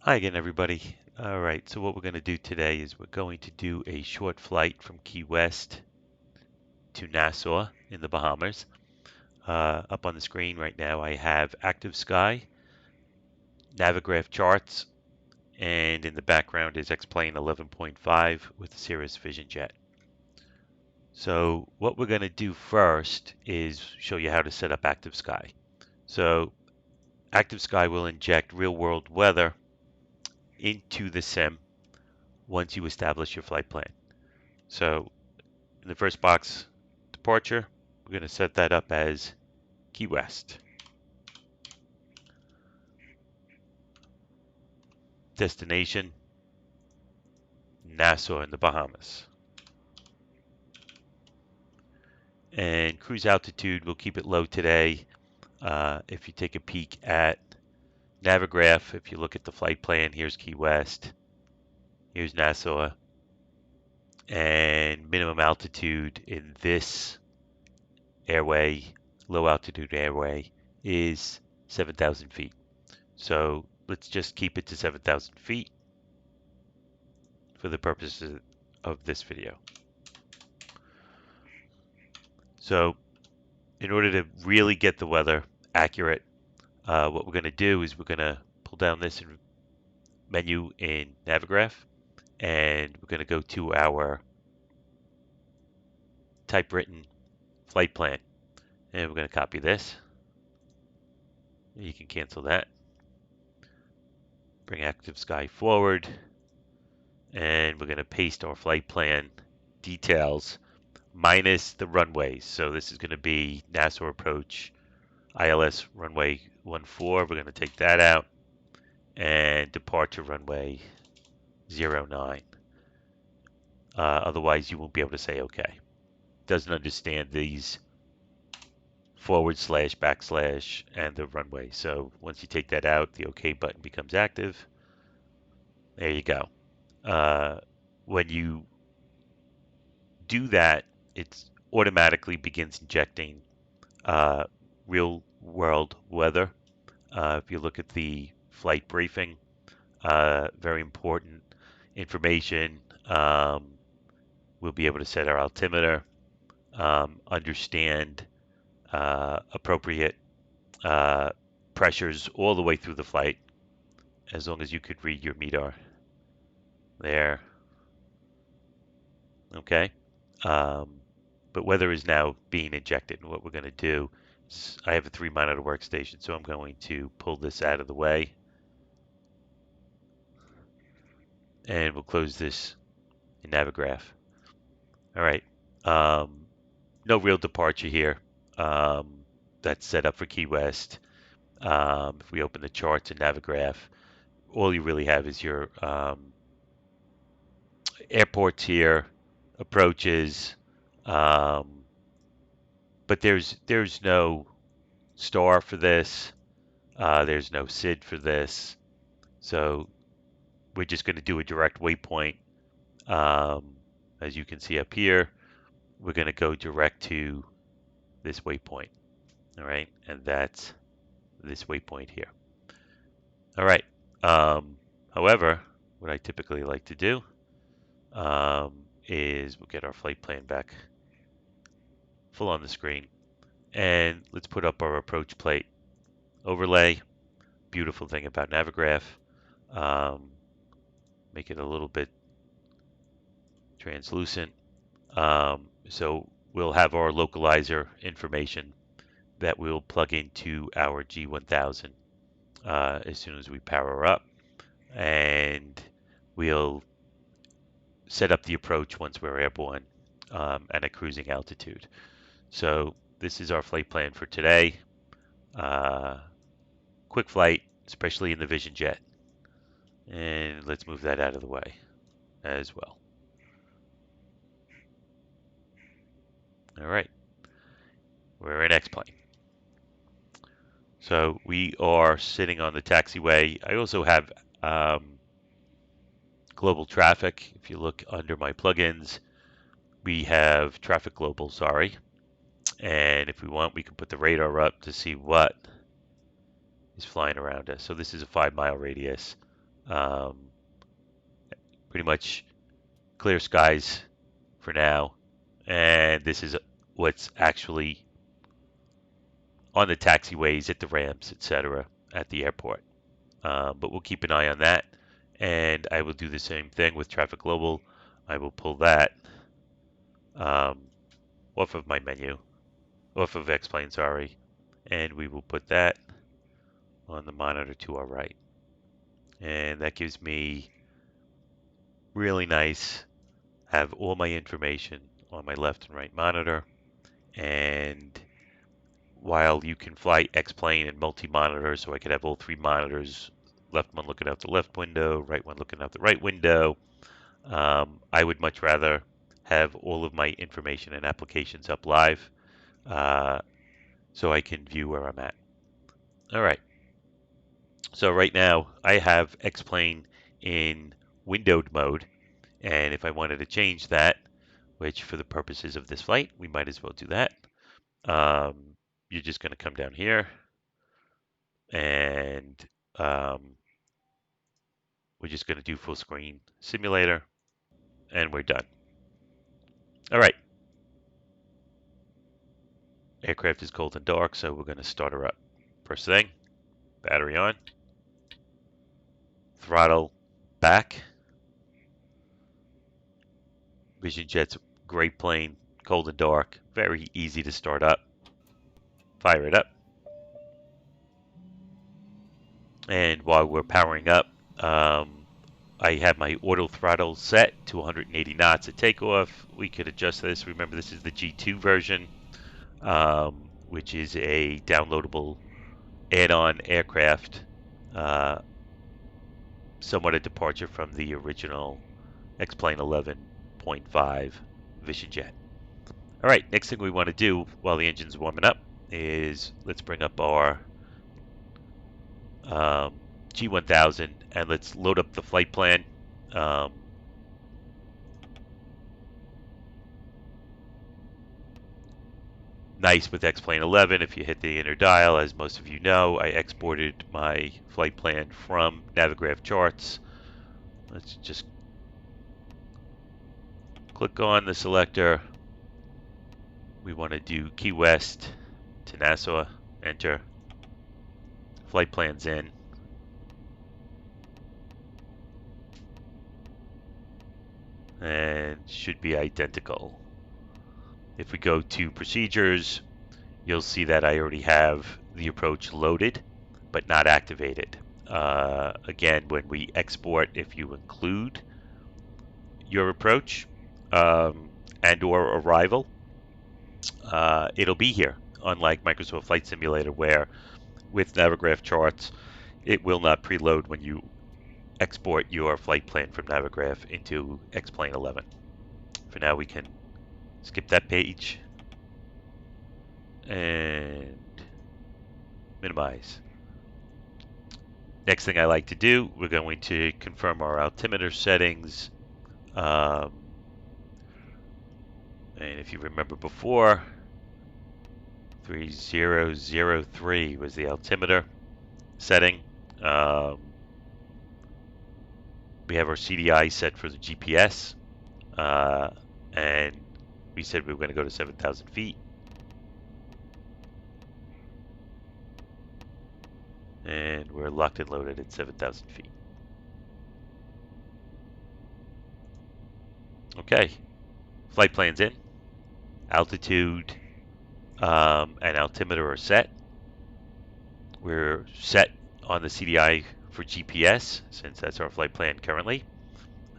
Hi again, everybody. All right, so what we're going to do today is we're going to do a short flight from Key West to Nassau in the Bahamas. Up on the screen right now, I have Active Sky, Navigraph charts, and in the background is X-Plane 11.5 with the Cirrus Vision Jet. So what we're going to do first is show you how to set up Active Sky. So Active Sky will inject real-world weather into the sim once you establish your flight plan. So in the first box, departure, we're going to set that up as Key West. Destination, Nassau in the Bahamas. And cruise altitude, we'll keep it low today. If you take a peek at Navigraph, if you look at the flight plan, here's Key West, here's Nassau, and minimum altitude in this airway, low altitude airway, is 7,000 feet. So let's just keep it to 7,000 feet for the purposes of this video. So in order to really get the weather accurate, what we're going to do is we're going to pull down this menu in Navigraph, and we're going to go to our typewritten flight plan. And we're going to copy this. You can cancel that. Bring Active Sky forward. And we're going to paste our flight plan details minus the runways. So this is going to be Nassau approach, ILS runway 14. We're going to take that out. And departure runway 09. Otherwise, you won't be able to say OK. Doesn't understand these forward slash, backslash, and the runway. So once you take that out, the OK button becomes active. There you go. When you do that, it automatically begins injecting real world weather. If you look at the flight briefing, very important information. We'll be able to set our altimeter, understand appropriate pressures all the way through the flight, as long as you could read your METAR there. Okay. But weather is now being injected. And what we're going to do is I have a 3-monitor workstation, so I'm going to pull this out of the way. And we'll close this in Navigraph. All right. No real departure here. That's set up for Key West. If we open the charts in Navigraph, all you really have is your airports here, approaches, but there's no star for this. There's no SID for this. So we're just going to do a direct waypoint. As you can see up here, we're going to go direct to this waypoint. All right, and that's this waypoint here. All right. However, what I typically like to do is we'll get our flight plan back full on the screen, and let's put up our approach plate overlay. Beautiful thing about Navigraph. Make it a little bit translucent. So we'll have our localizer information that we'll plug into our G1000 as soon as we power up, and we'll set up the approach once we're airborne at a cruising altitude. So this is our flight plan for today. Quick flight, especially in the Vision Jet. And let's move that out of the way as well. All right, we're in X-Plane. So we are sitting on the taxiway. I also have global traffic. If you look under my plugins, we have traffic global, sorry. And if we want, we can put the radar up to see what is flying around us. So this is a 5-mile radius. Um, pretty much clear skies for now. And this is what's actually on the taxiways at the ramps, etc., at the airport. But we'll keep an eye on that. And I will do the same thing with Traffic Global. I will pull that um, off of my menu, off of X-Plane, sorry. And we will put that on the monitor to our right. And that gives me really nice, have all my information on my left and right monitor. And while you can fly X-Plane and multi-monitor, so I could have all three monitors, left one looking out the left window, right one looking out the right window, I would much rather have all of my information and applications up live uh, so I can view where I'm at. All right. So right now I have X-Plane in windowed mode, and if I wanted to change that, which for the purposes of this flight, we might as well do that. You're just going to come down here, and we're just going to do full screen simulator, and we're done. All right. Aircraft is cold and dark, so we're going to start her up. First thing, battery on, throttle back. Vision Jet's great plane, cold and dark, very easy to start up. Fire it up. And while we're powering up, I have my auto throttle set to 180 knots at takeoff. We could adjust this. Remember, this is the G2 version, which is a downloadable add-on aircraft, somewhat a departure from the original X-Plane 11.5 Vision Jet. All right, next thing we want to do while the engine's warming up is let's bring up our G1000 and let's load up the flight plan. Nice with X-Plane 11, if you hit the inner dial, as most of you know, I exported my flight plan from Navigraph charts. Let's just click on the selector. We want to do Key West to Nassau, enter. Flight plan's in. And should be identical. If we go to procedures, you'll see that I already have the approach loaded, but not activated. Again, when we export, if you include your approach and or arrival, it'll be here, unlike Microsoft Flight Simulator, where with Navigraph charts, it will not preload when you export your flight plan from Navigraph into X-Plane 11. For now, we can skip that page and minimize. Next thing I like to do, we're going to confirm our altimeter settings. And if you remember before, 3003 was the altimeter setting. We have our CDI set for the GPS. And we said we were going to go to 7,000 feet. And we're locked and loaded at 7,000 feet. Okay, flight plan's in. Altitude and altimeter are set. We're set on the CDI for GPS, since that's our flight plan currently.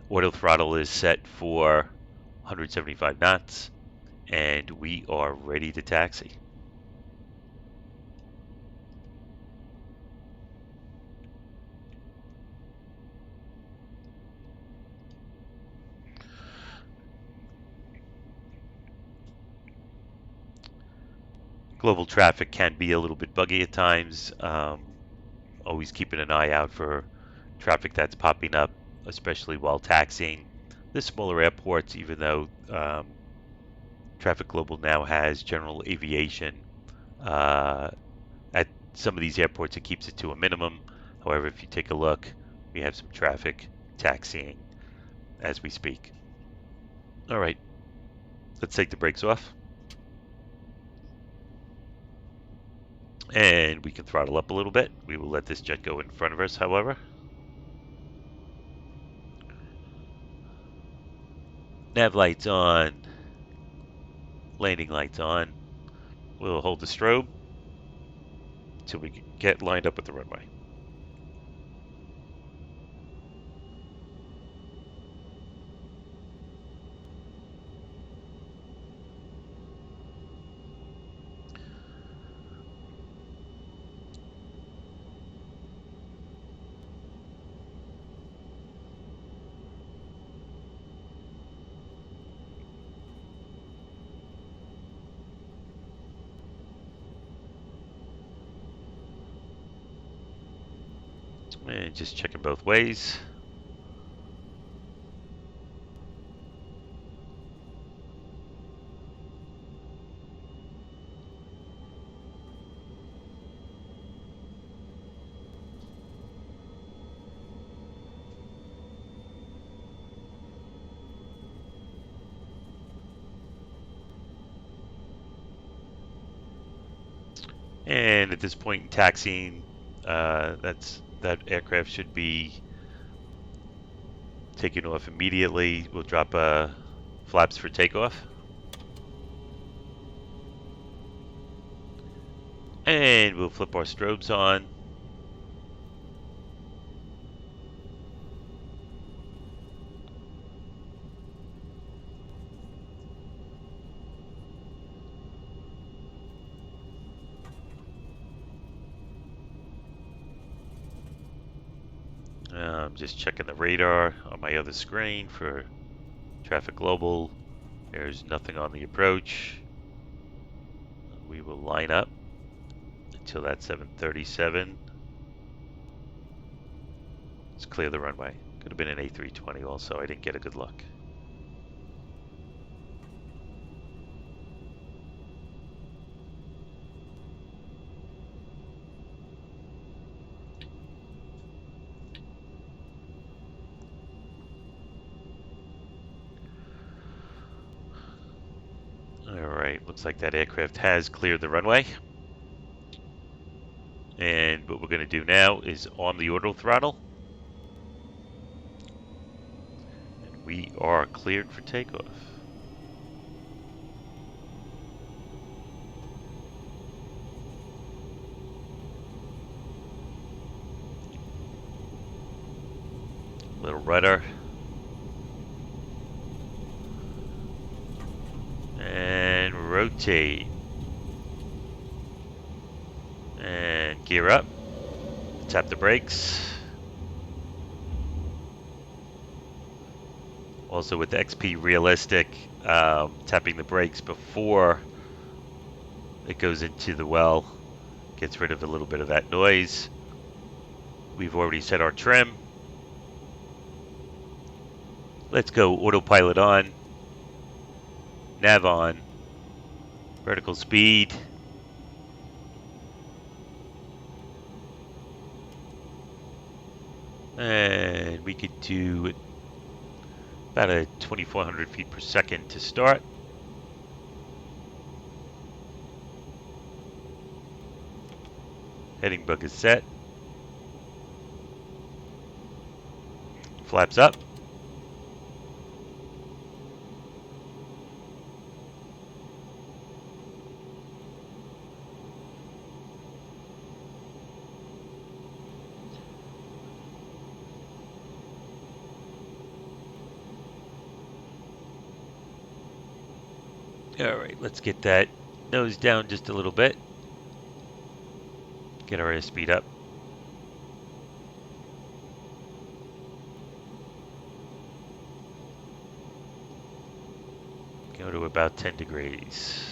Auto throttle is set for 175 knots, and we are ready to taxi. Global traffic can be a little bit buggy at times. Always keeping an eye out for traffic that's popping up, especially while taxiing. The smaller airports, even though Traffic Global now has general aviation, at some of these airports it keeps it to a minimum. However, if you take a look, we have some traffic taxiing as we speak. All right, let's take the brakes off. And we can throttle up a little bit. We will let this jet go in front of us, however. Nav lights on. Landing lights on. We'll hold the strobe until we get lined up with the runway. And just checking both ways. And at this point in taxiing, that aircraft should be taking off immediately. We'll drop flaps for takeoff. And we'll flip our strobes on. I'm just checking the radar on my other screen for traffic global. There's nothing on the approach. We will line up until that 737. Let's clear the runway. Could have been an A320 also. I didn't get a good look. Alright, looks like that aircraft has cleared the runway. And what we're going to do now is on the auto throttle. And we are cleared for takeoff. Little rudder. And rotate. And gear up. Tap the brakes. Also with XP Realistic, tapping the brakes before it goes into the well gets rid of a little bit of that noise. We've already set our trim. Let's go autopilot on. Nav on. Vertical speed. And we could do about a 2,400 feet per second to start. Heading bug is set. Flaps up. Alright, let's get that nose down just a little bit. Get our airspeed up. Go to about 10 degrees.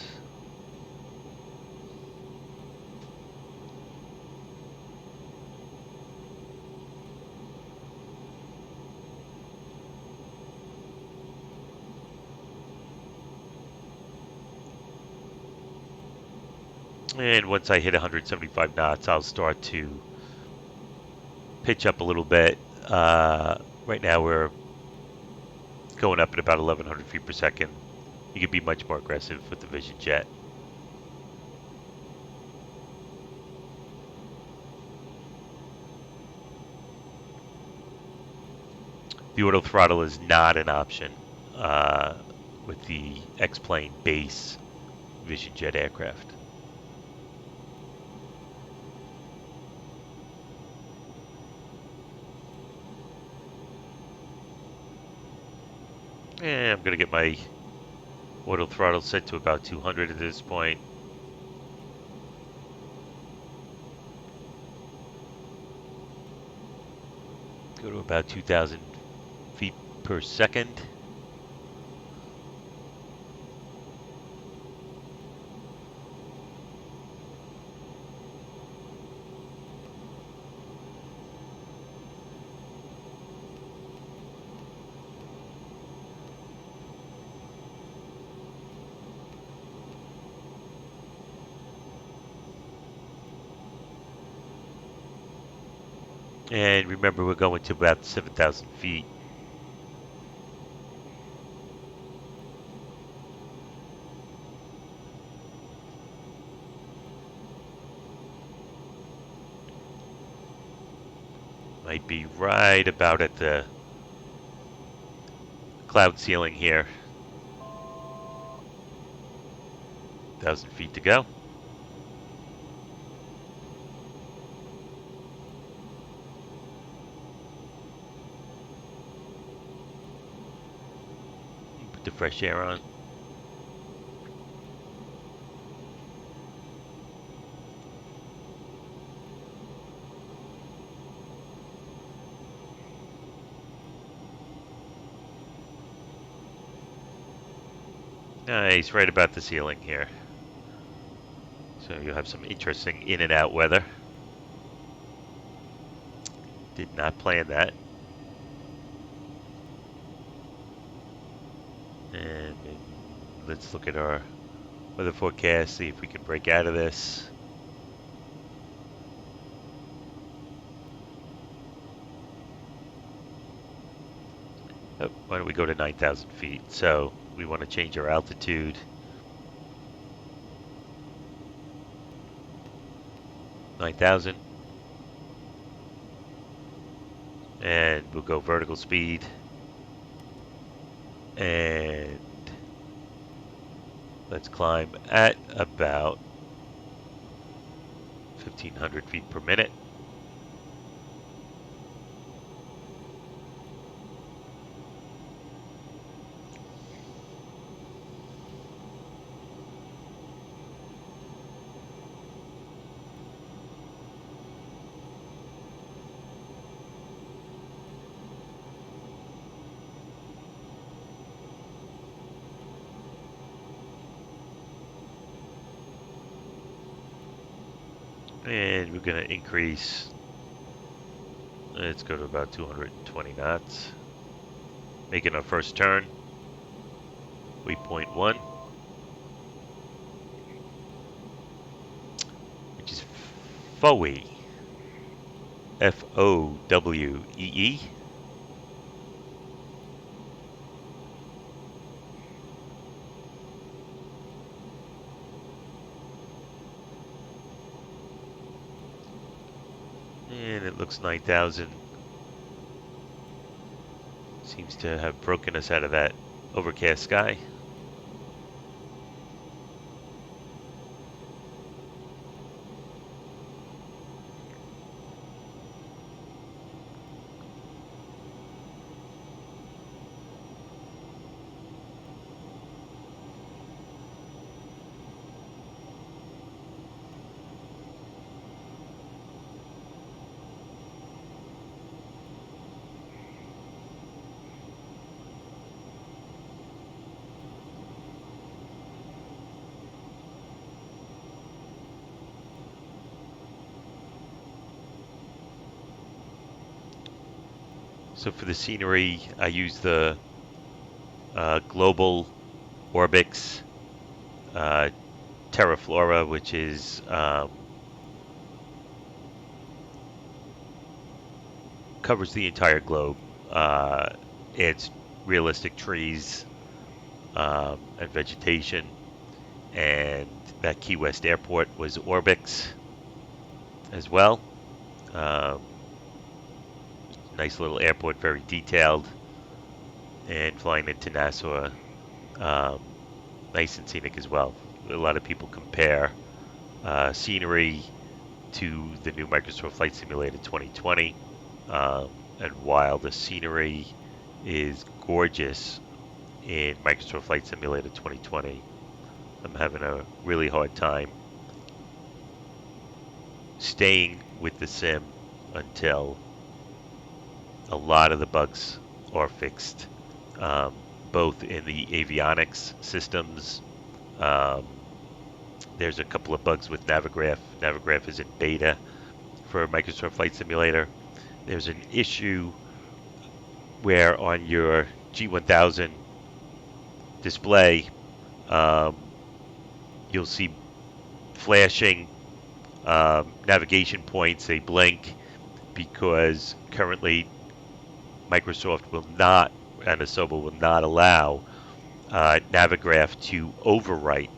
And once I hit 175 knots, I'll start to pitch up a little bit. Right now we're going up at about 1,100 feet per second. You could be much more aggressive with the Vision Jet. The auto throttle is not an option with the X-Plane base Vision Jet aircraft. I'm going to get my auto throttle set to about 200 at this point. Go to about 2,000 feet per second. And remember, we're going to about 7,000 feet. Might be right about at the cloud ceiling here. 1,000 feet to go. Put the fresh air on. Nice, right about the ceiling here. So you'll have some interesting in and out weather. Did not plan that. And let's look at our weather forecast, see if we can break out of this. Oh, why don't we go to 9,000 feet? So we want to change our altitude. 9,000. And we'll go vertical speed. And let's climb at about 1,500 feet per minute. And we're going to increase. Let's go to about 220 knots. Making our first turn. Waypoint 1. Which is Fowee. Fowee. And it looks 9,000 seems to have broken us out of that overcast sky. So for the scenery, I use the Global Orbix Terraflora, which is covers the entire globe. It's realistic trees and vegetation, and that Key West airport was Orbix as well. Um, nice little airport, very detailed, and flying into Nassau, um, nice and scenic as well. A lot of people compare scenery to the new Microsoft Flight Simulator 2020, and while the scenery is gorgeous in Microsoft Flight Simulator 2020, I'm having a really hard time staying with the sim until a lot of the bugs are fixed, both in the avionics systems. Um, there's a couple of bugs with Navigraph. Navigraph is in beta for Microsoft Flight Simulator. There's an issue where on your G1000 display, you'll see flashing navigation points. They blink because currently Microsoft will not, and Asobo will not allow Navigraph to overwrite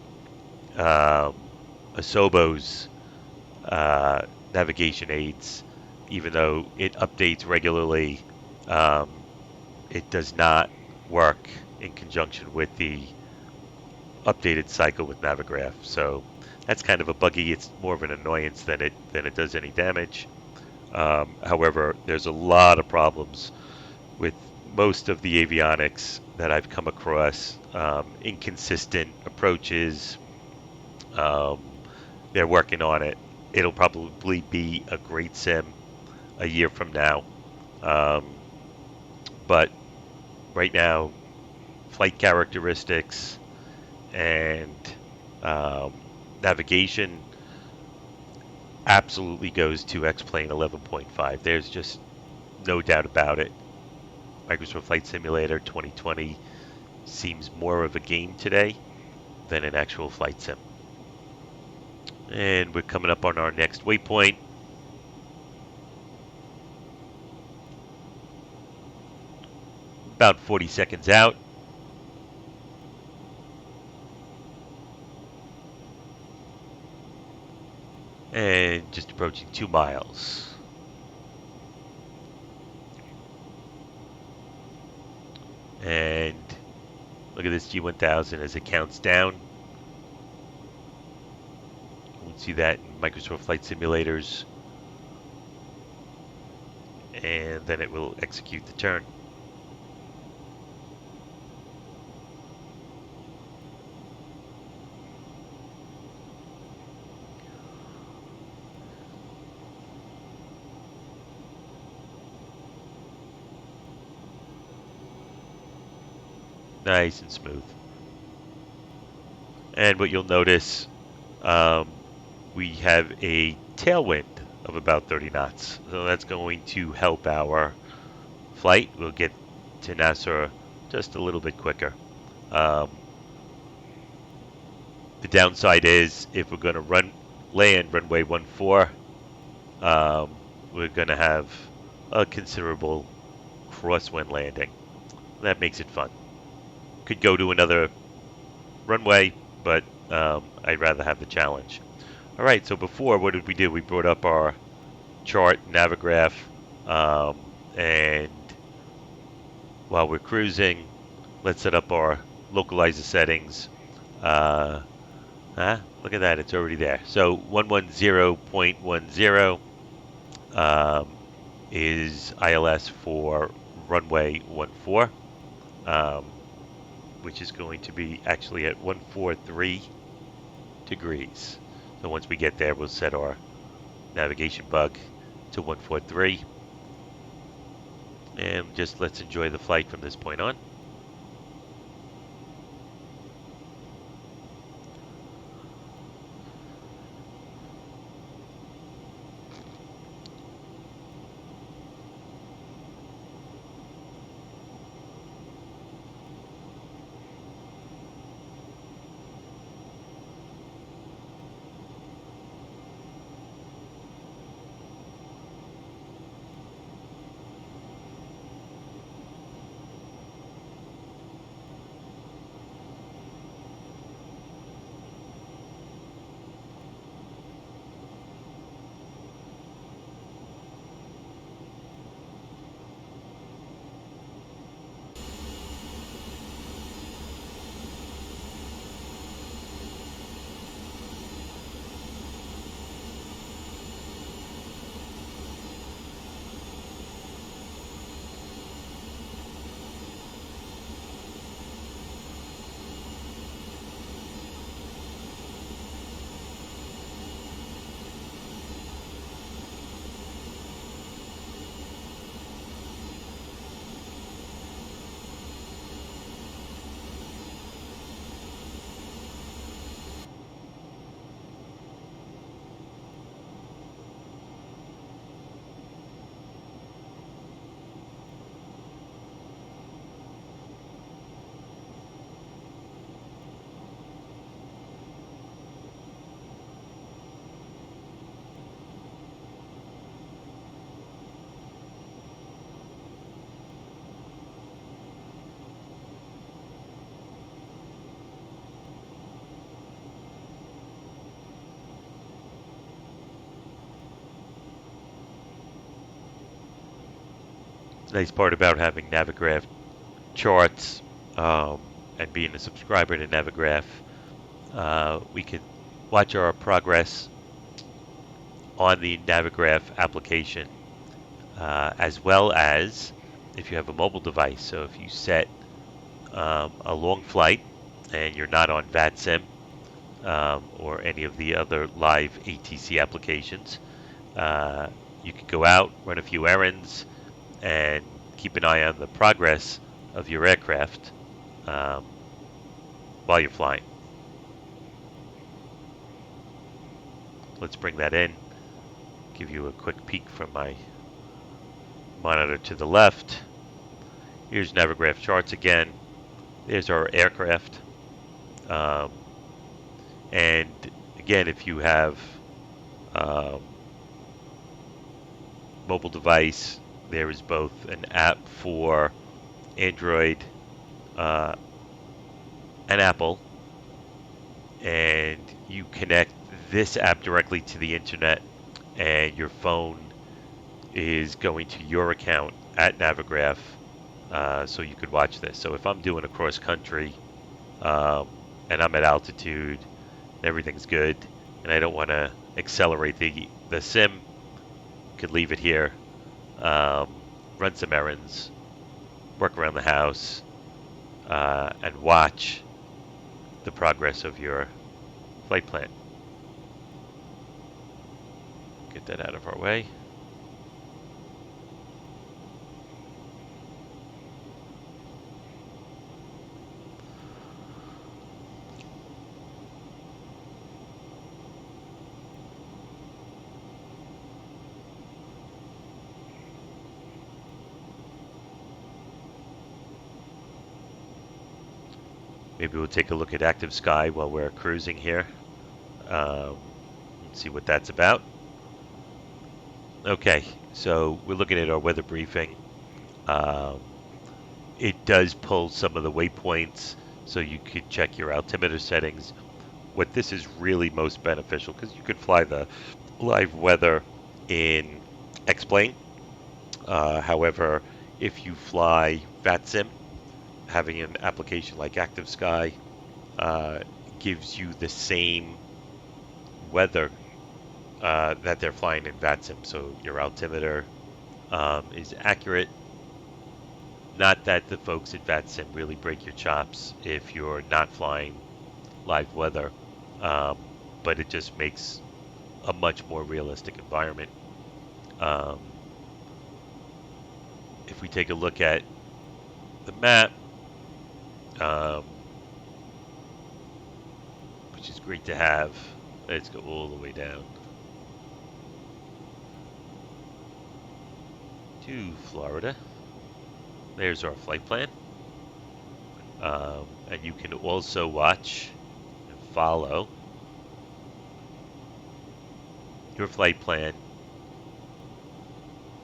Asobo's navigation aids, even though it updates regularly. Um, it does not work in conjunction with the updated cycle with Navigraph. So that's kind of a buggy. It's more of an annoyance than it does any damage. However, there's a lot of problems with most of the avionics that I've come across. Inconsistent approaches. Um, they're working on it. It'll probably be a great sim a year from now. Um, but right now, flight characteristics and um, navigation absolutely goes to X-Plane 11.5. There's just no doubt about it. Microsoft Flight Simulator 2020 seems more of a game today than an actual flight sim. And we're coming up on our next waypoint. About 40 seconds out. And just approaching 2 miles. And look at this G1000 as it counts down. You won't see that in Microsoft Flight Simulators. And then it will execute the turn. Nice and smooth. And what you'll notice, we have a tailwind of about 30 knots. So that's going to help our flight. We'll get to Nassau just a little bit quicker. The downside is if we're going to land runway 14, we're going to have a considerable crosswind landing. That makes it fun. Could go to another runway, but I'd rather have the challenge. All right, so before, what did we do? We brought up our chart, Navigraph, and while we're cruising, let's set up our localizer settings. Look at that, it's already there. So 110.10 is ILS for runway 14, which is going to be actually at 143 degrees. So once we get there, we'll set our navigation bug to 143. And just let's enjoy the flight from this point on. Nice part about having Navigraph charts and being a subscriber to Navigraph, we can watch our progress on the Navigraph application, as well as if you have a mobile device. So if you set a long flight and you're not on VATSIM or any of the other live ATC applications, uh, you could go out, run a few errands, and keep an eye on the progress of your aircraft um, while you're flying. Let's bring that in, give you a quick peek from my monitor to the left. Here's Navigraph charts again. There's our aircraft. Um, and again, if you have um, mobile device, there is both an app for Android uh, and Apple, and you connect this app directly to the internet, and your phone is going to your account at Navigraph, so you could watch this. So if I'm doing a cross country and I'm at altitude and everything's good, and I don't want to accelerate the sim, could leave it here, um, run some errands, work around the house, and watch the progress of your flight plan. Get that out of our way. Maybe we'll take a look at active sky while we're cruising here. Um, let's see what that's about. Okay, so we're looking at our weather briefing. Um, it does pull some of the waypoints, so you could check your altimeter settings. What this is really most beneficial, because you could fly the live weather in X-Plane. However, if you fly VATSIM, having an application like Active Sky uh, gives you the same weather that they're flying in VATSIM. So your altimeter is accurate. Not that the folks at VATSIM really break your chops if you're not flying live weather, um, but it just makes a much more realistic environment. Um, if we take a look at the map, um, which is great to have, let's go all the way down to Florida. There's our flight plan. And you can also watch and follow your flight plan.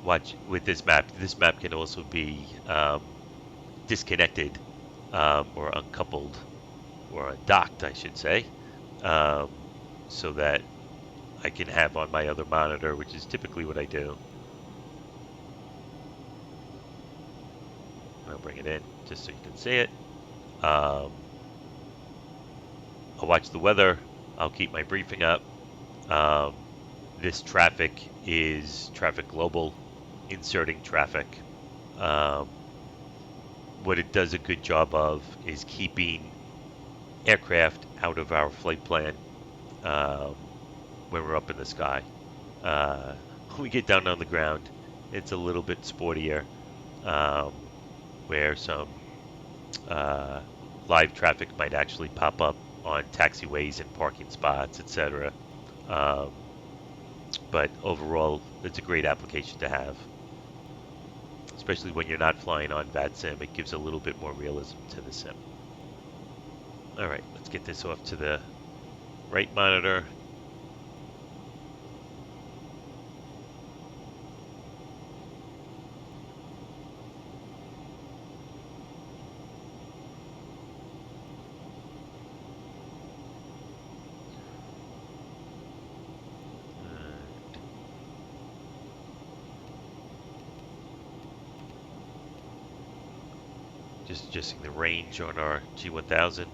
Watch with this map. This map can also be disconnected or uncoupled or undocked, I should say, um, so that I can have on my other monitor, which is typically what I do. I'll bring it in just so you can see it. I'll watch the weather. I'll keep my briefing up. This traffic is Traffic Global, inserting traffic. What it does a good job of is keeping aircraft out of our flight plan when we're up in the sky. When we get down on the ground, it's a little bit sportier, where some live traffic might actually pop up on taxiways and parking spots, etc. But overall, it's a great application to have, especially when you're not flying on VATSIM. It gives a little bit more realism to the sim. All right, let's get this off to the right monitor. Just adjusting the range on our G1000.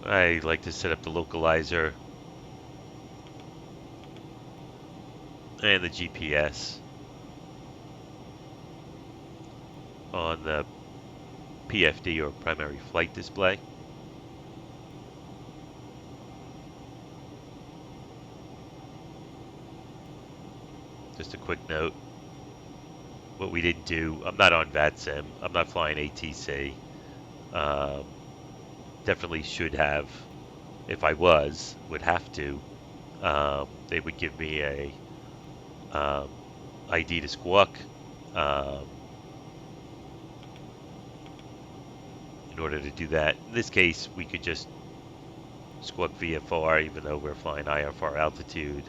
I like to set up the localizer and the GPS on the PFD, or primary flight display. Just a quick note, what we didn't do, I'm not on VATSIM, I'm not flying ATC. Definitely should have, if I would have to, they would give me a ID to squawk in order to do that. In this case, we could just squawk VFR, even though we're flying IFR altitude.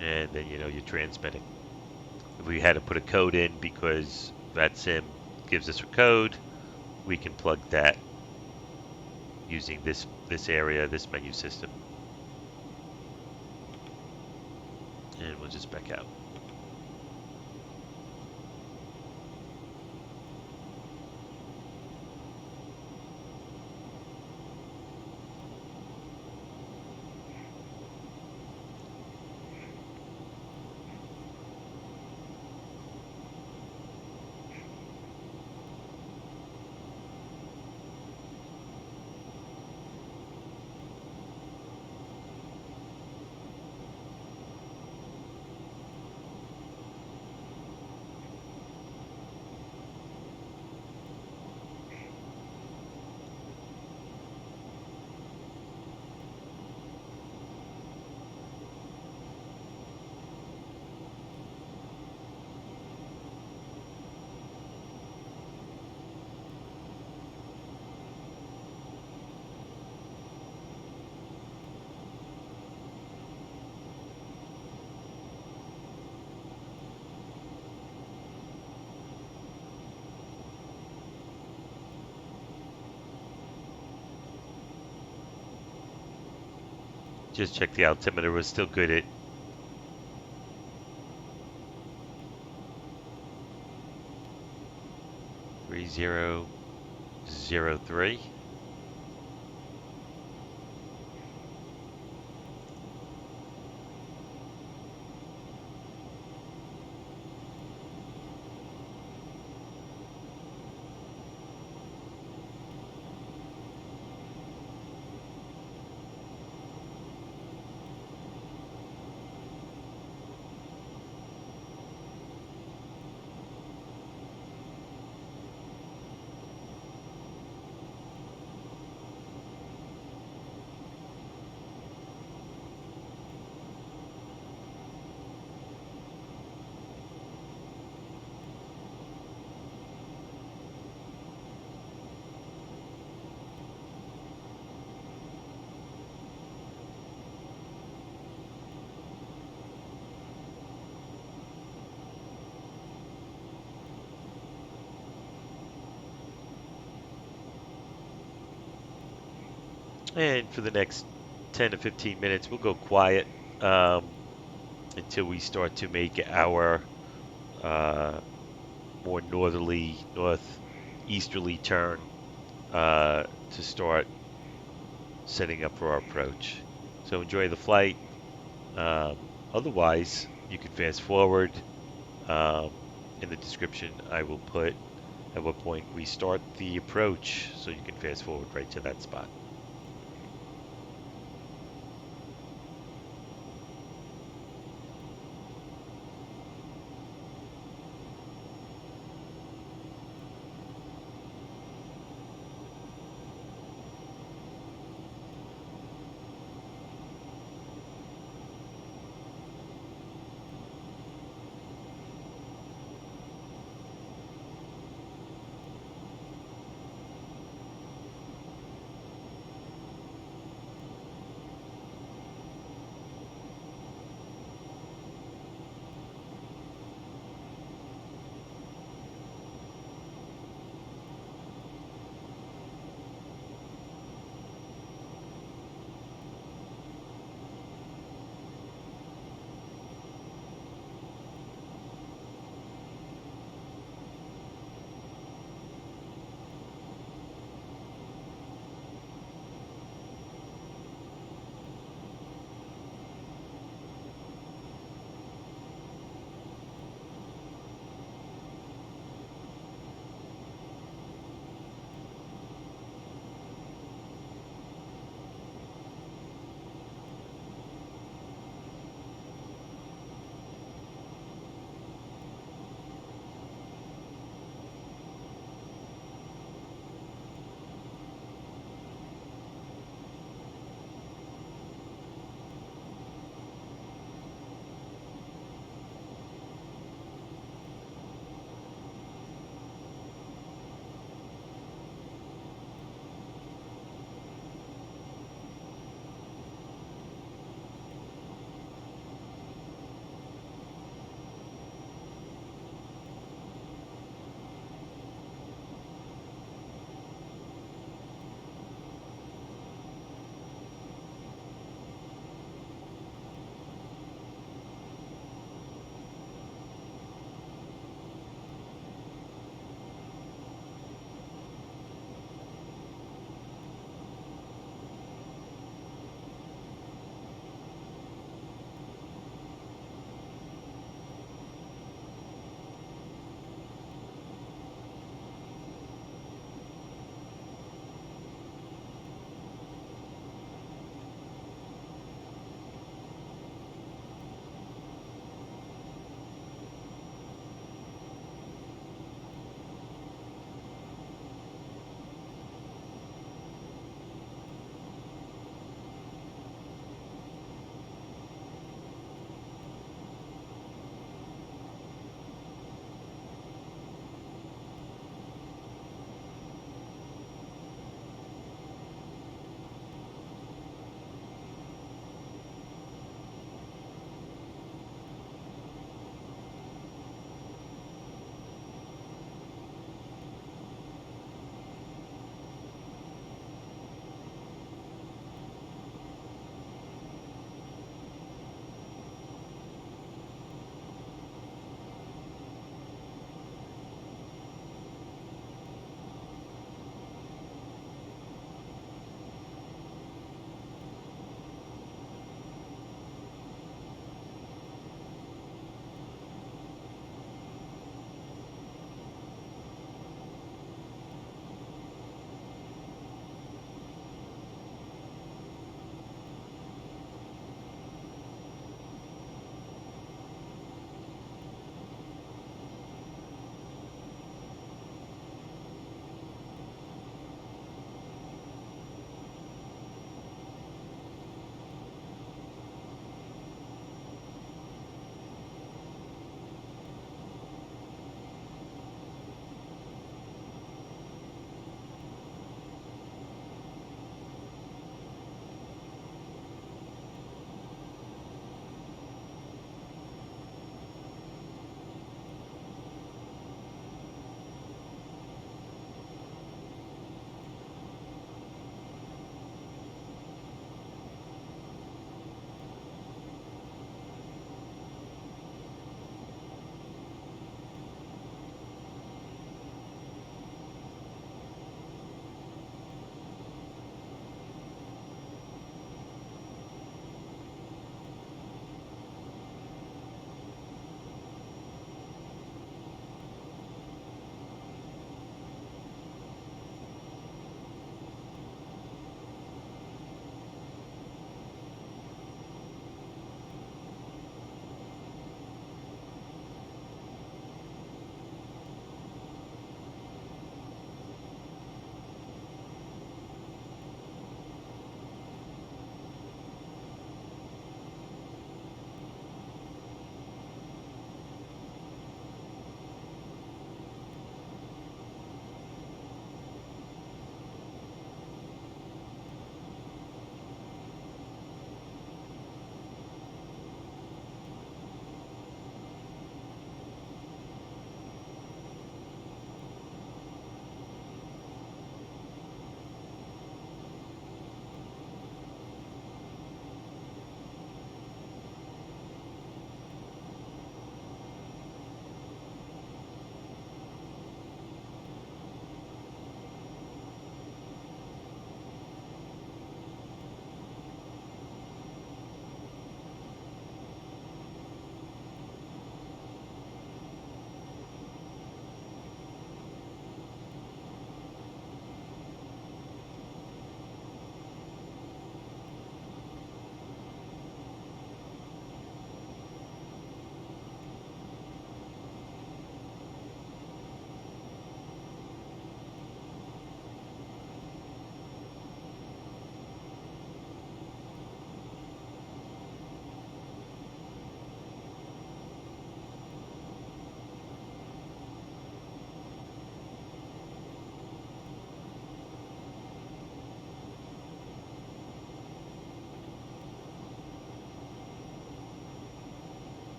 And then, you're transmitting. If we had to put a code in because VATSIM gives us a code, we can plug that using this area, this menu system. And we'll just back out. Just check the altimeter was still good at 3003. And for the next 10 to 15 minutes, we'll go quiet until we start to make our more northeasterly turn to start setting up for our approach. So enjoy the flight. Otherwise, you can fast forward. In the description, I will put at what point we start the approach, so you can fast forward right to that spot.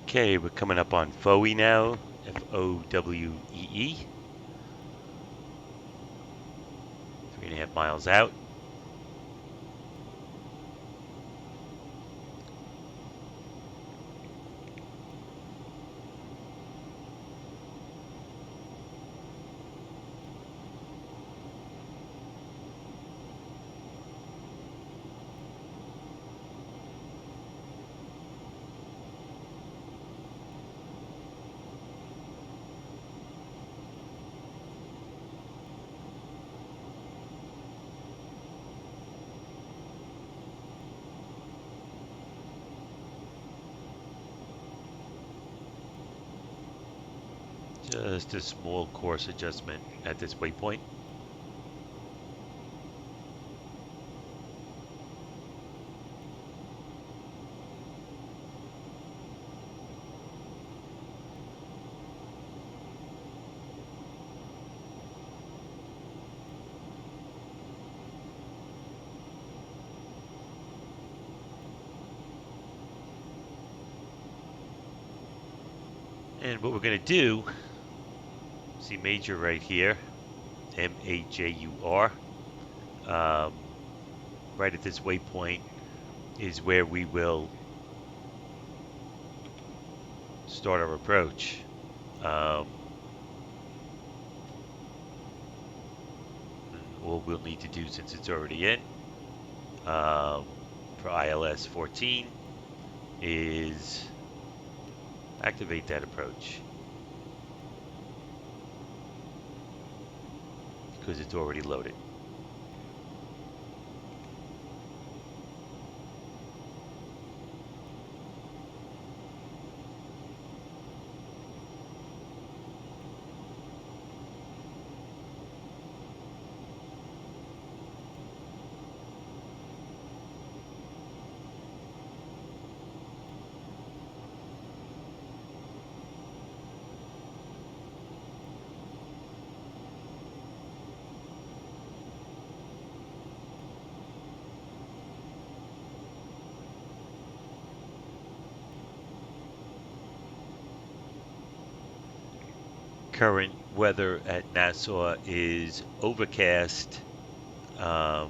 Okay, we're coming up on Fowey now, Fowee. 3.5 miles out. Just a small course adjustment at this waypoint. And what we're going to do, see major right here, MAJUR. Right at this waypoint is where we will start our approach. All we'll need to do, since it's already in, for ILS 14 is activate that approach, because it's already loaded. Current weather at Nassau is overcast at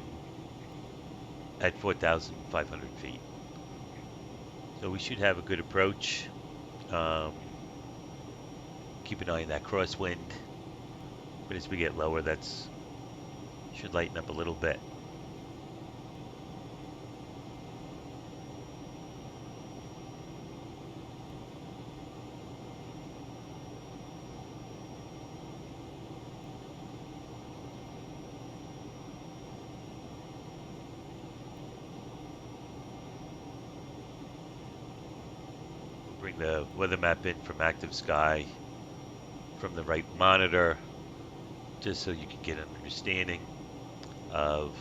4,500 feet. So we should have a good approach. Keep an eye on that crosswind. But as we get lower, that's should lighten up a little bit. Bring the weather map in from active sky from the right monitor, just so you can get an understanding of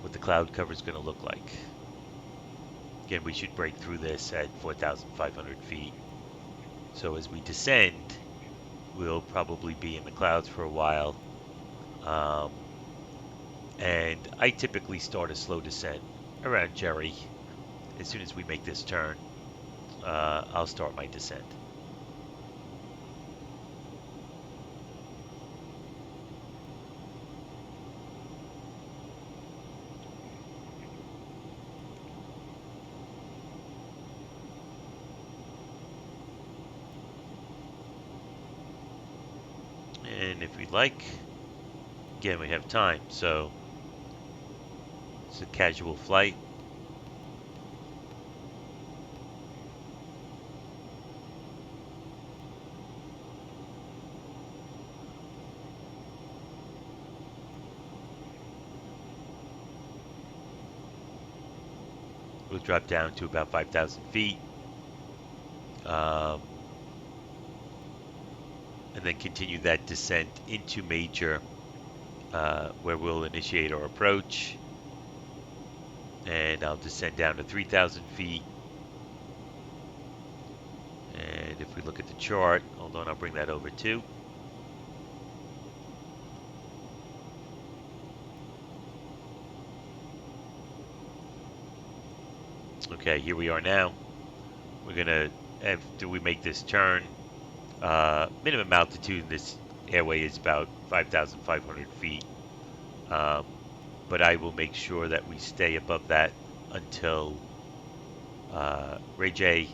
what the cloud cover is going to look like. Again, we should break through this at 4,500 feet. So as we descend, we'll probably be in the clouds for a while. And I typically start a slow descent around Jerry. As soon as we make this turn, I'll start my descent. And if we like, again, we have time, so it's a casual flight. We'll drop down to about 5,000 feet. And then continue that descent into major, where we'll initiate our approach. And I'll descend down to 3,000 feet. And if we look at the chart, hold on, I'll bring that over too. Okay, here we are now. We're going to after we make this turn. Minimum altitude in this airway is about 5,500 feet. But I will make sure that we stay above that until Ray J,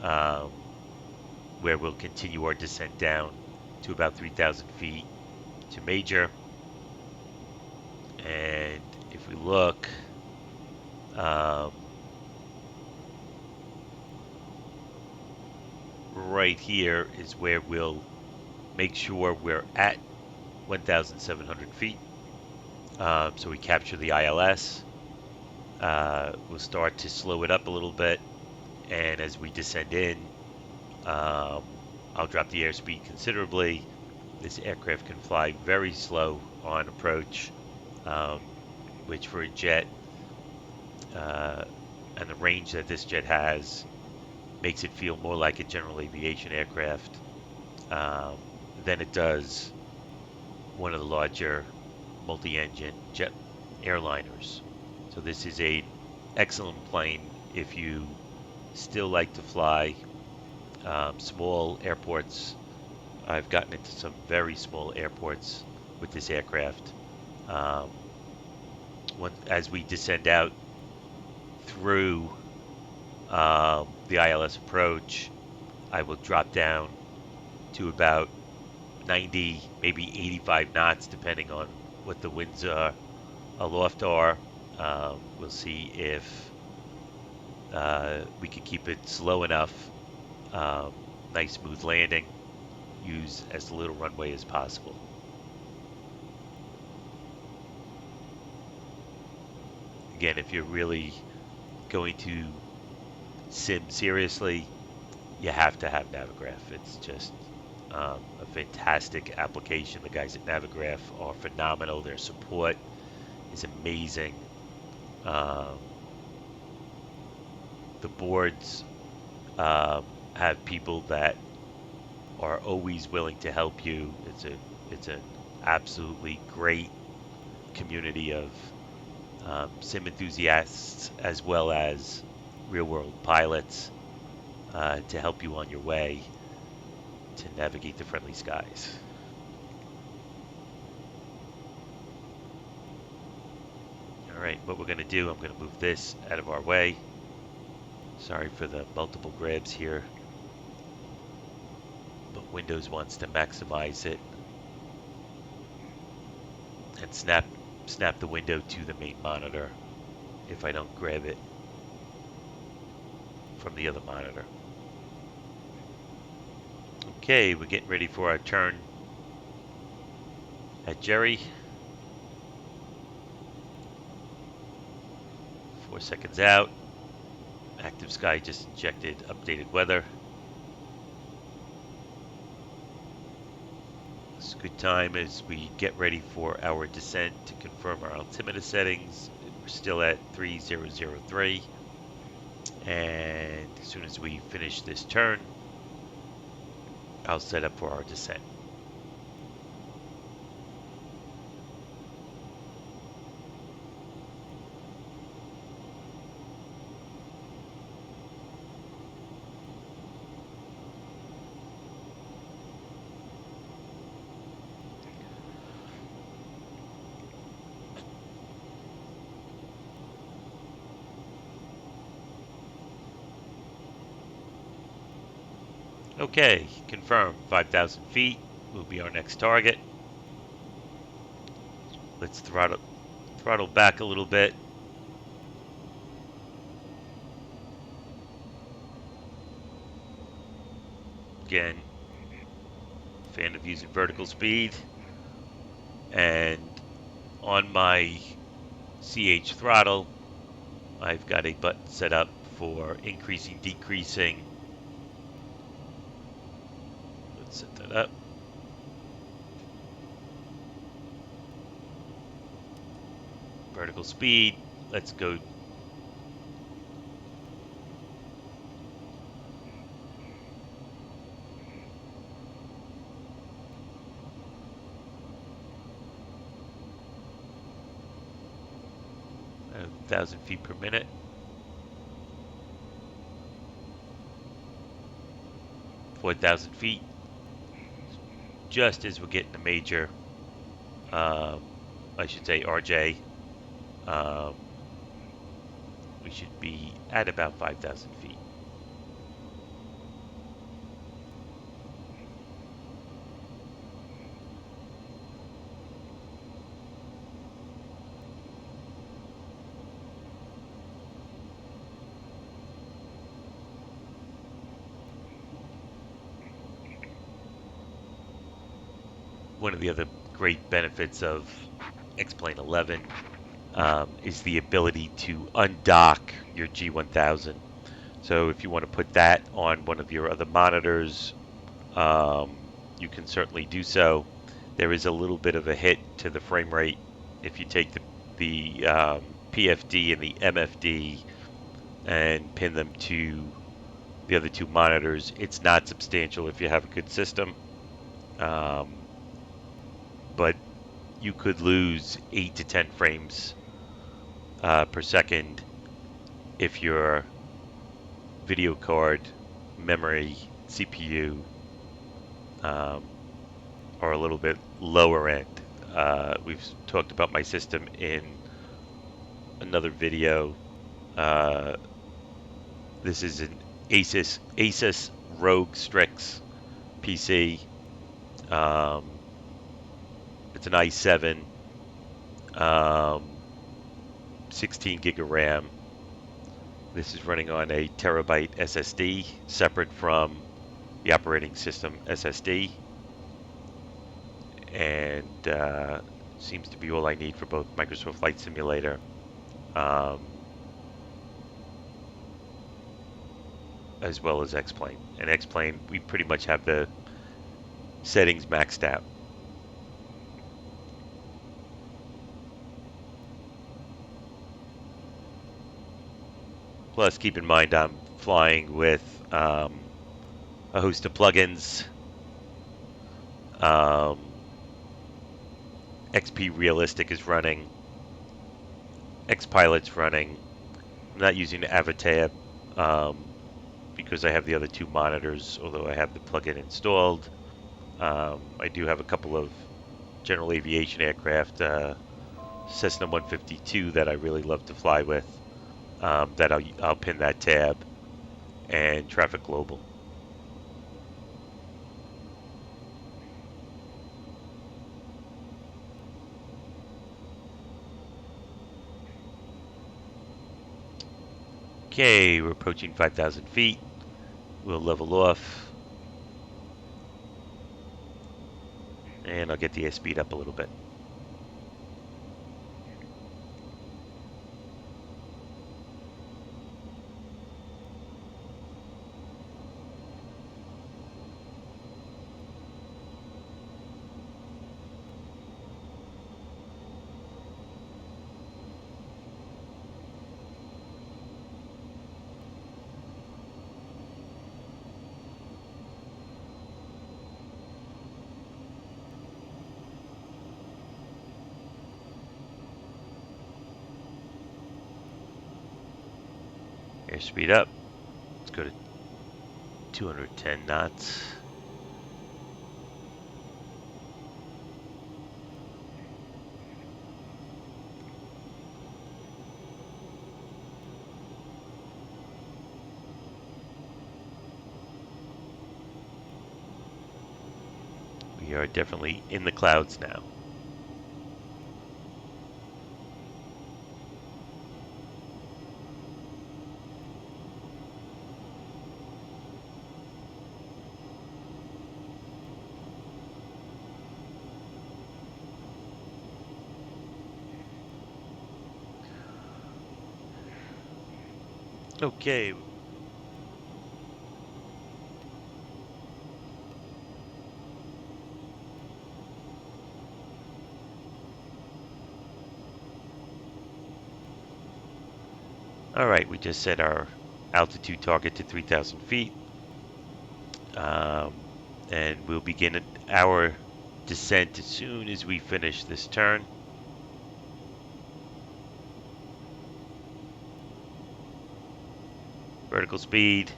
where we'll continue our descent down to about 3,000 feet to major. And if we look, right here is where we'll make sure we're at 1,700 feet. So we capture the ILS. We'll start to slow it up a little bit. And as we descend in, I'll drop the airspeed considerably. This aircraft can fly very slow on approach, which for a jet, and the range that this jet has, makes it feel more like a general aviation aircraft than it does one of the larger multi-engine jet airliners. So this is an excellent plane if you still like to fly small airports. I've gotten into some very small airports with this aircraft. As we descend out through the ILS approach, I will drop down to about 90, maybe 85 knots, depending on what the winds aloft are. We'll see if we can keep it slow enough. Nice smooth landing. Use as little runway as possible. Again, if you're really going to sim seriously, you have to have Navigraph. It's just a fantastic application. The guys at Navigraph are phenomenal. Their support is amazing. The boards have people that are always willing to help you. It's an absolutely great community of sim enthusiasts as well as real-world pilots to help you on your way to navigate the friendly skies. All right, what we're going to do, I'm going to move this out of our way. Sorry for the multiple grabs here, but Windows wants to maximize it and snap the window to the main monitor if I don't grab it from the other monitor. Okay, we're getting ready for our turn at Jerry. 4 seconds out. Active Sky just injected updated weather. It's a good time as we get ready for our descent to confirm our altimeter settings. We're still at 3003. And as soon as we finish this turn, I'll set up for our descent. Okay, confirmed. 5,000 feet will be our next target. Let's throttle back a little bit. Again, fan of using vertical speed. And on my CH throttle, I've got a button set up for increasing, decreasing. Let's set that up. Vertical speed. Let's go. A 1,000 feet per minute. 4,000 feet, just as we're getting a major, I should say RJ. Um, we should be at about 5,000 feet. One of the other great benefits of X-Plane 11 is the ability to undock your G1000. So if you want to put that on one of your other monitors, you can certainly do so. There is a little bit of a hit to the frame rate if you take the PFD and the MFD and pin them to the other two monitors. It's not substantial if you have a good system, but you could lose 8 to 10 frames per second if your video card, memory, CPU are a little bit lower end. We've talked about my system in another video. This is an Asus Rogue Strix PC. It's an i7, 16 gig of RAM. This is running on a terabyte SSD, separate from the operating system SSD, and seems to be all I need for both Microsoft Flight Simulator as well as X-Plane. And X-Plane, we pretty much have the settings maxed out. Plus, keep in mind I'm flying with a host of plugins. XP Realistic is running. Xpilot's running. I'm not using the Avatar because I have the other two monitors, although I have the plugin installed. I do have a couple of general aviation aircraft, Cessna 152 that I really love to fly with, that I'll pin that tab, and Traffic Global. Okay, we're approaching 5,000 feet. We'll level off. And I'll get the airspeed up a little bit. Airspeed up. Let's go to 210 knots. We are definitely in the clouds now. Okay. All right, we just set our altitude target to 3,000 feet. And we'll begin our descent as soon as we finish this turn. Vertical speed.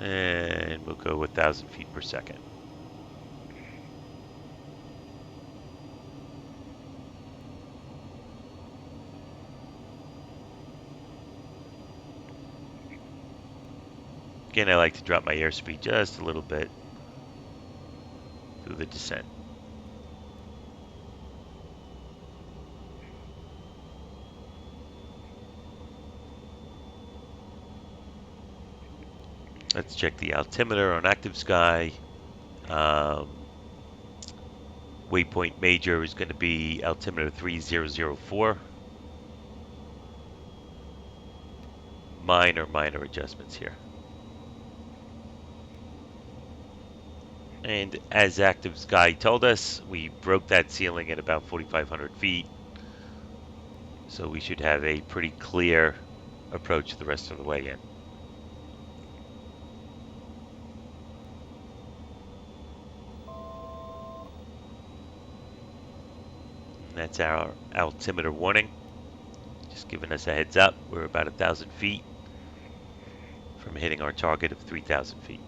And we'll go 1,000 feet per second. Again, I like to drop my airspeed just a little bit through the descent. Let's check the altimeter on active sky. Waypoint major is going to be altimeter 3004. Minor adjustments here. And as active sky told us, we broke that ceiling at about 4,500 feet. So we should have a pretty clear approach the rest of the way in. And that's our altimeter warning. Just giving us a heads up. We're about 1,000 feet from hitting our target of 3,000 feet.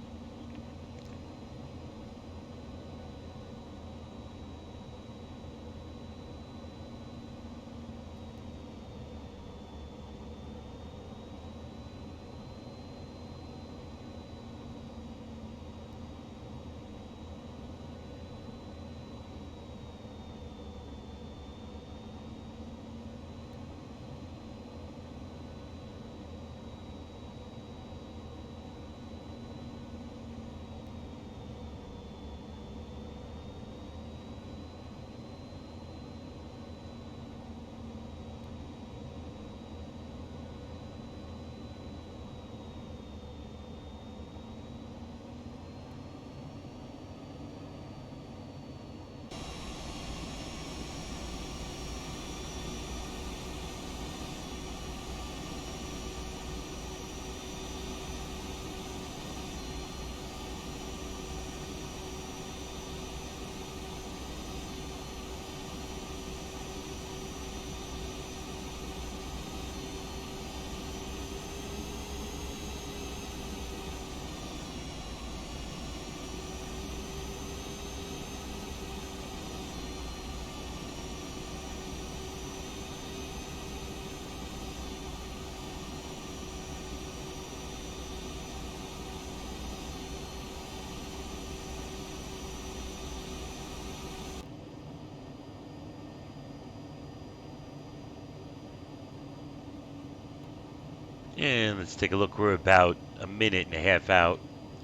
And let's take a look. We're about a minute and a half out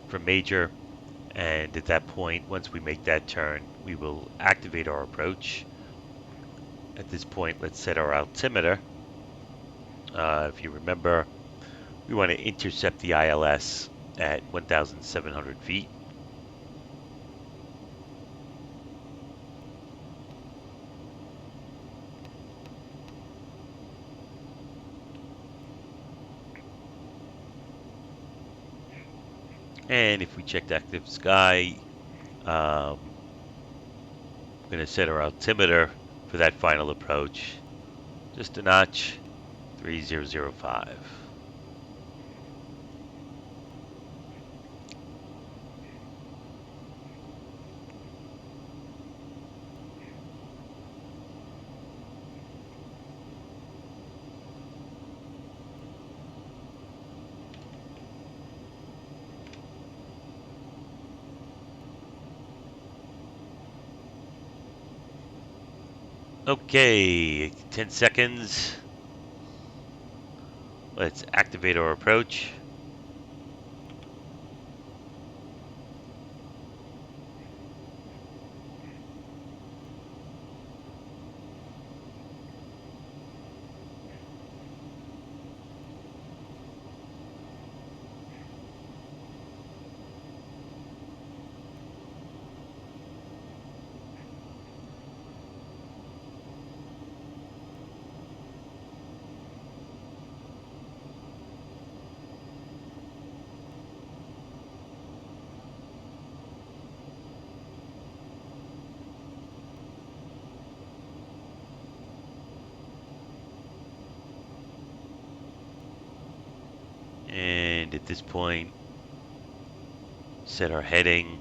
from major. And at that point, once we make that turn, we will activate our approach. At this point, let's set our altimeter. If you remember, we want to intercept the ILS at 1,700 feet. And if we checked active sky, I'm going to set our altimeter for that final approach just a notch, 3005. Okay, 10 seconds. Let's activate our approach. And at this point, Set our heading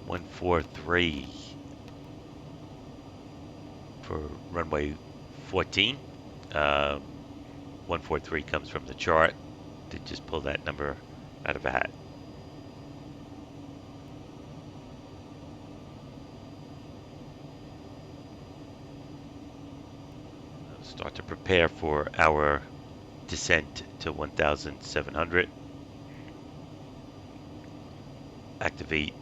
143 for runway 14. 143 comes from the chart. Did just pull that number out of a hat. Start to prepare for our descent to 1,700. Activate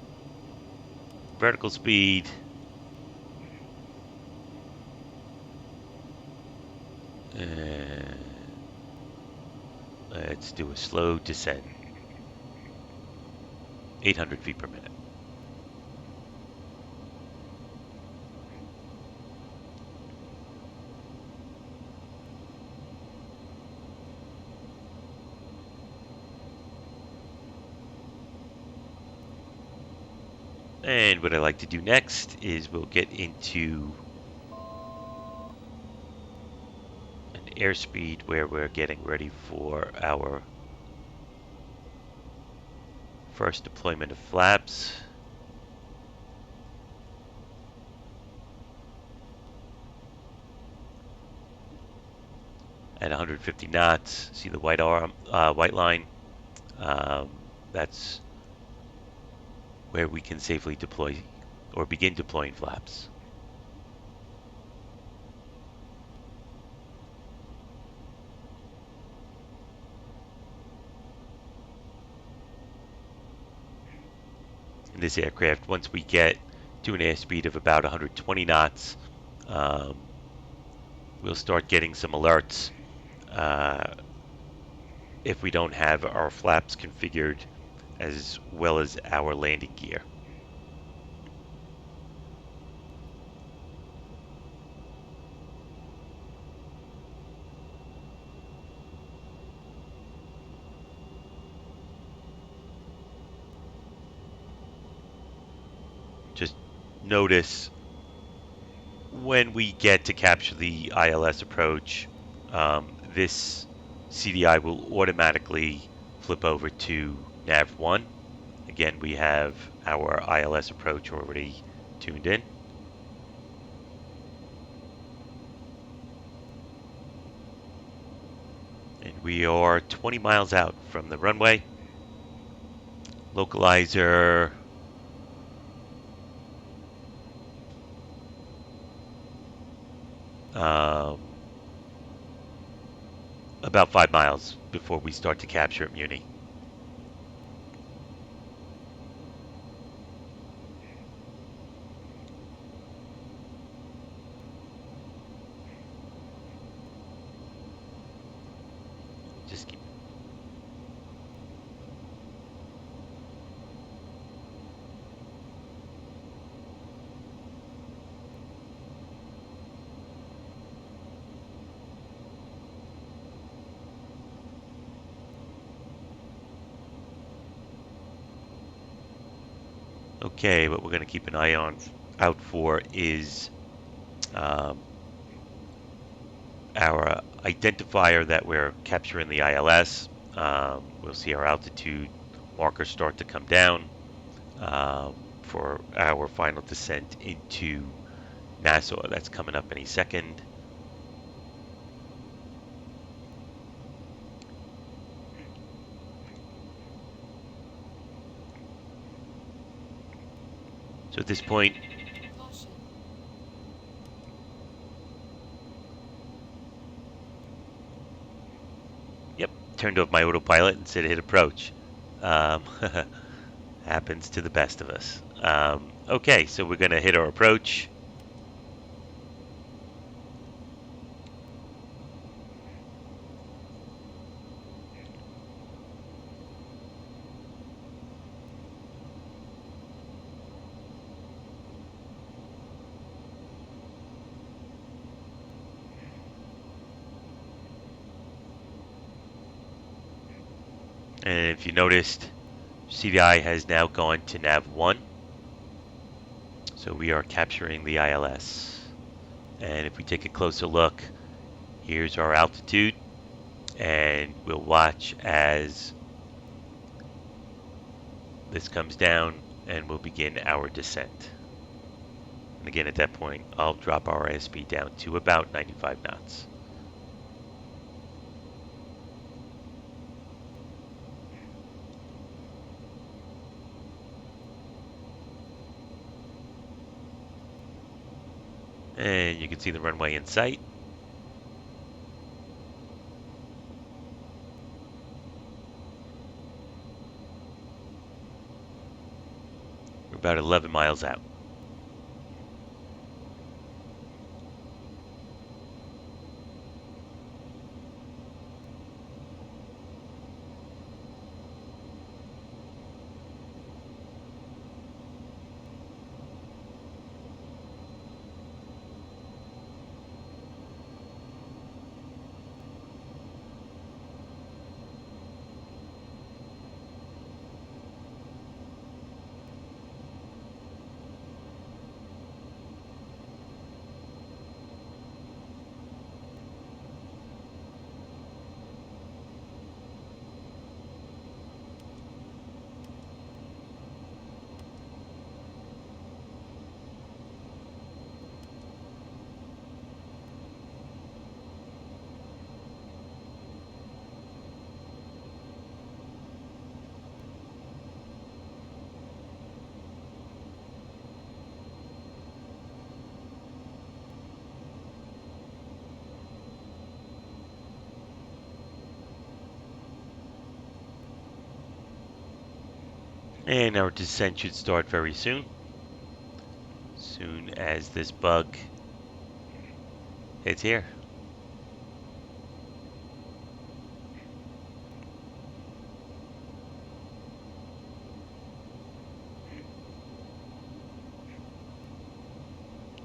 vertical speed. And let's do a slow descent. 800 feet per minute. And what I like to do next is we'll get into an airspeed where we're getting ready for our first deployment of flaps. At 150 knots, see the white line? That's where we can safely deploy or begin deploying flaps. In this aircraft, once we get to an airspeed of about 120 knots, we'll start getting some alerts if we don't have our flaps configured as well as our landing gear. Just notice when we get to capture the ILS approach, this CDI will automatically flip over to nav 1. Again, we have our ILS approach already tuned in. And we are 20 miles out from the runway. Localizer about 5 miles before we start to capture at Muni. Just keep. Okay, what we're going to keep an eye out for is our identifier that we're capturing the ILS. We'll see our altitude markers start to come down for our final descent into Nassau. That's coming up any second. So at this point, yep, turned off my autopilot and said hit approach. Happens to the best of us. Okay, so we're going to hit our approach. And if you noticed, CDI has now gone to nav 1. So we are capturing the ILS. And if we take a closer look, here's our altitude. and we'll watch as this comes down and we'll begin our descent. And again, at that point, I'll drop our airspeed down to about 95 knots. And you can see the runway in sight. We're about 11 miles out. And our descent should start very soon. Soon as this bug hits here.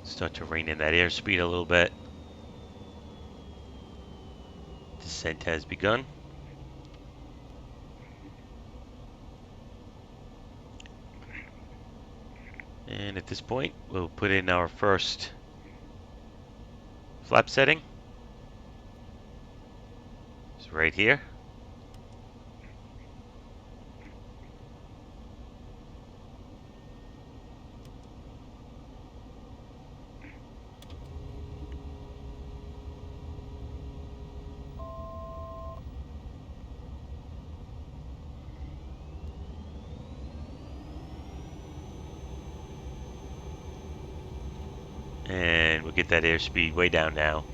Start to rein in that airspeed a little bit. Descent has begun. And at this point, we'll put in our first flap setting. It's right here. And we'll get that airspeed way down now.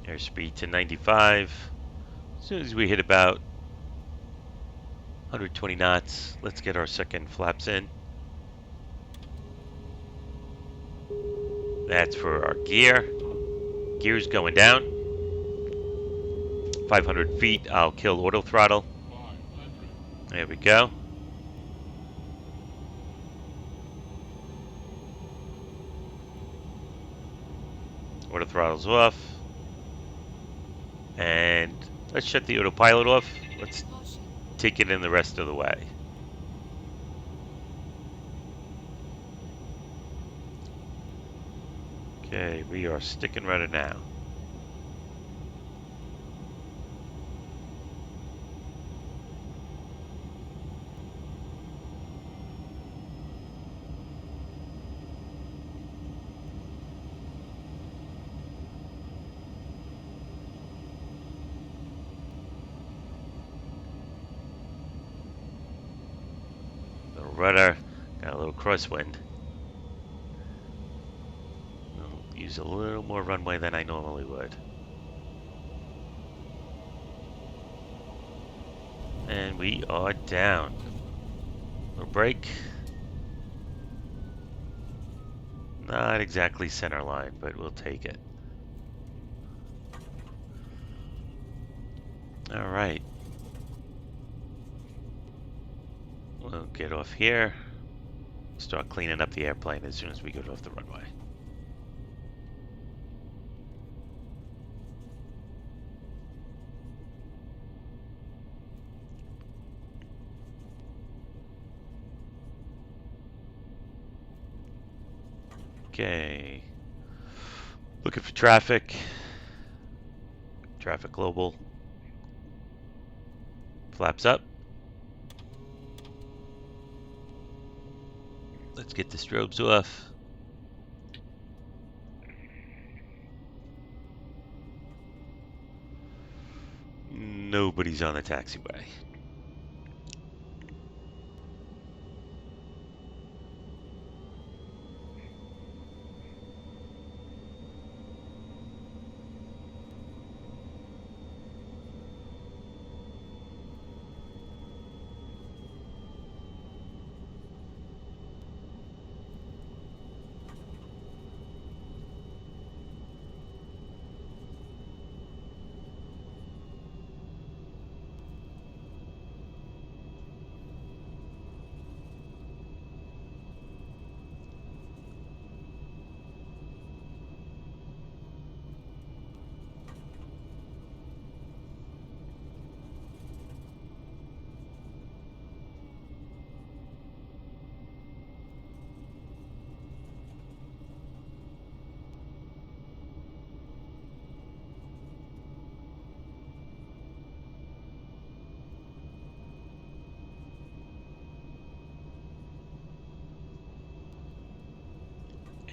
Airspeed to 95. As soon as we hit about 120 knots, let's get our second flaps in. That's for our gear. Gear's going down. 500 feet, I'll kill auto throttle. There we go. Auto throttle's off. And let's shut the autopilot off. Let's take it in the rest of the way. Okay, we are sticking rudder now. Little rudder, got a little crosswind. I'll use a little more runway than I normally would. And we are down. Little brake. Not exactly center line, but we'll take it. All right. We'll get off here. Start cleaning up the airplane as soon as we get off the runway. Okay. Looking for traffic. Traffic global. Flaps up. Let's get the strobes off. Nobody's on the taxiway.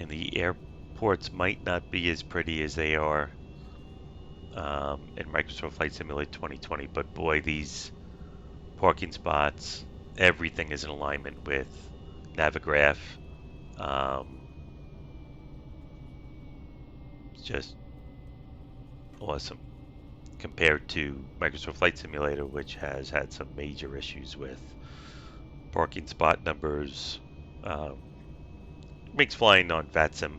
And the airports might not be as pretty as they are in Microsoft Flight Simulator 2020, but boy, these parking spots, everything is in alignment with Navigraph. It's just awesome compared to Microsoft Flight Simulator, which has had some major issues with parking spot numbers. Makes flying on VATSIM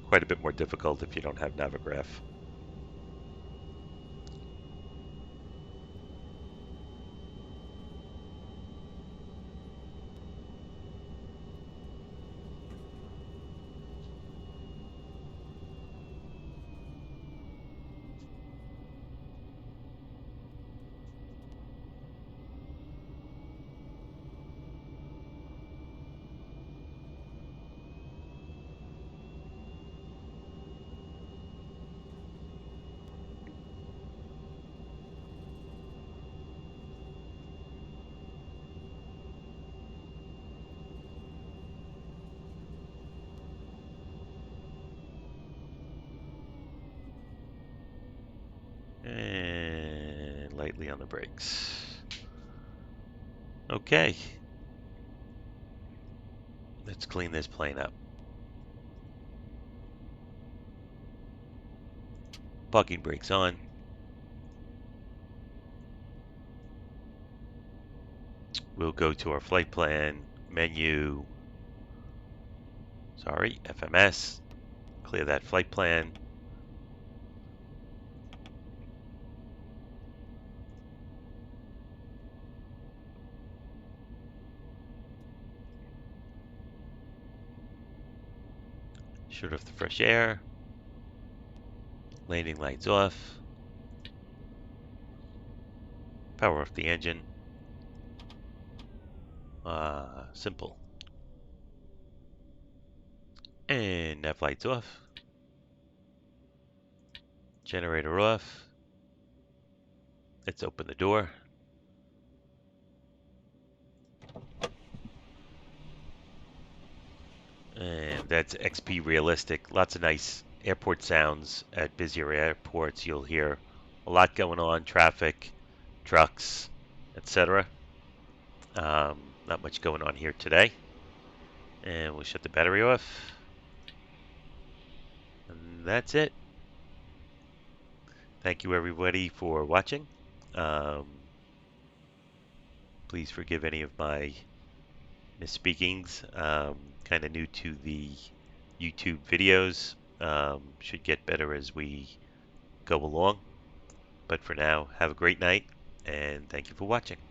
quite a bit more difficult if you don't have Navigraph. And lightly on the brakes. Okay. Let's clean this plane up. Parking brakes on. We'll go to our flight plan menu. Sorry, FMS. Clear that flight plan. Shut off the fresh air. Landing lights off. Power off the engine. Simple. And nav lights off. Generator off. Let's open the door. And that's XP Realistic. Lots of nice airport sounds at busier airports. You'll hear a lot going on, traffic, trucks, etc. Not much going on here today. And we'll shut the battery off. And that's it. Thank you everybody for watching. Please forgive any of my misspeakings. Kind of new to the YouTube videos. Should get better as we go along. But for now, have a great night, and thank you for watching.